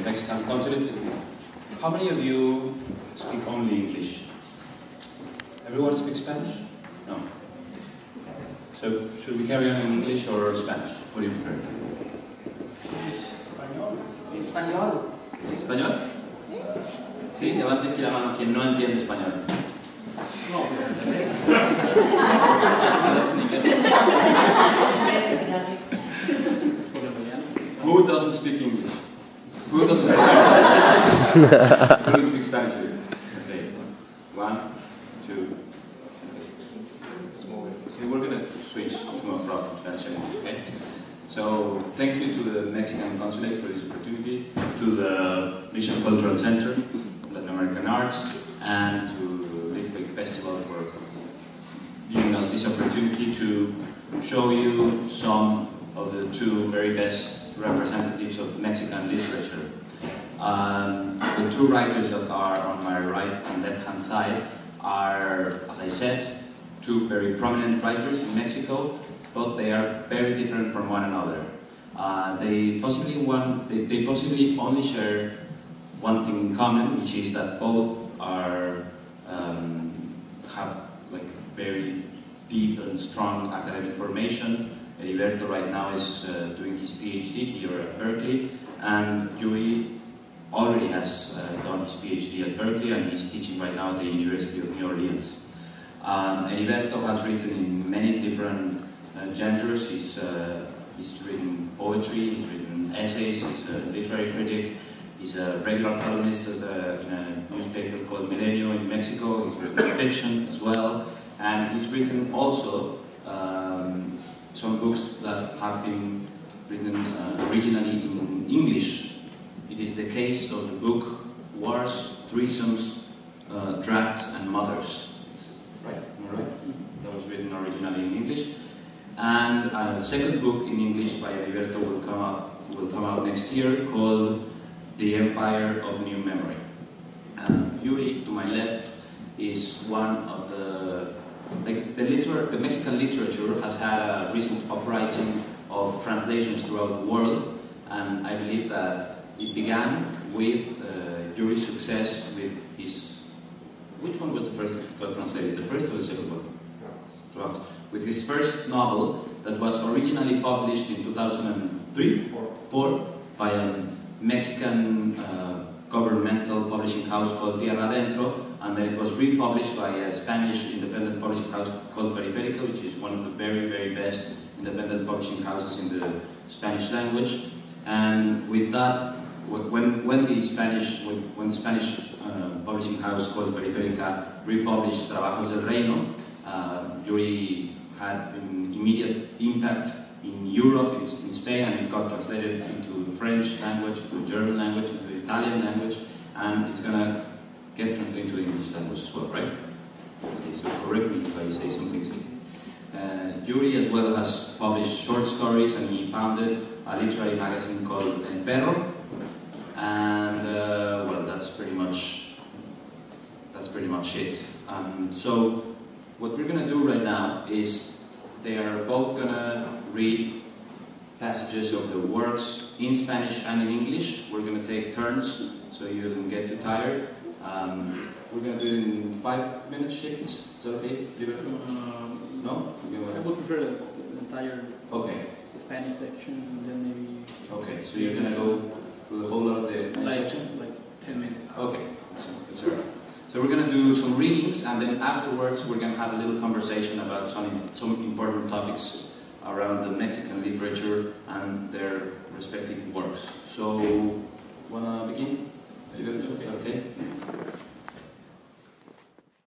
Mexican consulate. How many of you speak only English? Everyone speaks Spanish? No. So, should we carry on in English or Spanish? What do you prefer? Español. ¿Español? Sí, levante aquí la mano quien no entiende español. No, Who doesn't speak English? Who doesn't speak Spanish? Who doesn't speak Spanish here? Okay. 1, 2. Okay, we're going to switch from Spanish and English, okay? So, thank you to the Mexican Consulate for this opportunity, to the Mission Cultural Center, Latin American Arts, and to Litquake Festival for giving us this opportunity to show you some of the two very best representatives of Mexican literature. The two writers that are on my right and left-hand side are, as I said, two very prominent writers in Mexico, but they are very different from one another. They possibly only share one thing in common, which is that both are have like very deep and strong academic formation. Heriberto right now is doing his PhD here at Berkeley, and Yuri already has done his PhD at Berkeley, and he's teaching right now at the University of New Orleans. Heriberto has written in many different genders. He's written poetry, he's written essays, he's a literary critic, he's a regular columnist in a newspaper called Milenio in Mexico. He's written fiction as well, and he's written also some books that have been written originally in English. It is the case of the book Wars, Threesomes, Drafts and Mothers. Right? Am I right? That was written originally in English. And a second book in English by Heriberto will come out next year called The Empire of New Memory. Yuri, to my left, is one of the Mexican literature has had a recent uprising of translations throughout the world, and I believe that it began with Yuri's success with his... Which one was the first that got translated? The first or the second one? Rabasa. With his first novel that was originally published in 2004 by a Mexican governmental publishing house called Tierra Adentro, and then it was republished by a Spanish independent publishing house called Periférica, which is one of the very, very best independent publishing houses in the Spanish language. And with that, when the Spanish publishing house called Periférica republished Trabajos del Reino, Yuri had an immediate impact in Europe, in Spain, and it got translated into the French language, into the German language, into the Italian language, and it's going to get translated into the English language as well, right? Okay, so correct me if I say something silly. Yuri as well has published short stories, and he founded a literary magazine called El Perro, and well, that's pretty much it. So what we're going to do right now is they are both going to read passages of the works in Spanish and in English. We're going to take turns so you don't get too tired. We're going to do it in 5-minute shifts. Is that okay? No? I would prefer the entire Spanish section, and then maybe... Okay, so you're going to go through the whole lot of the Spanish section? Like 10 minutes. Okay, that's all right. So we're going to do some readings, and then afterwards we're going to have a little conversation about some important topics around the Mexican literature and their respective works. So, wanna begin? Okay.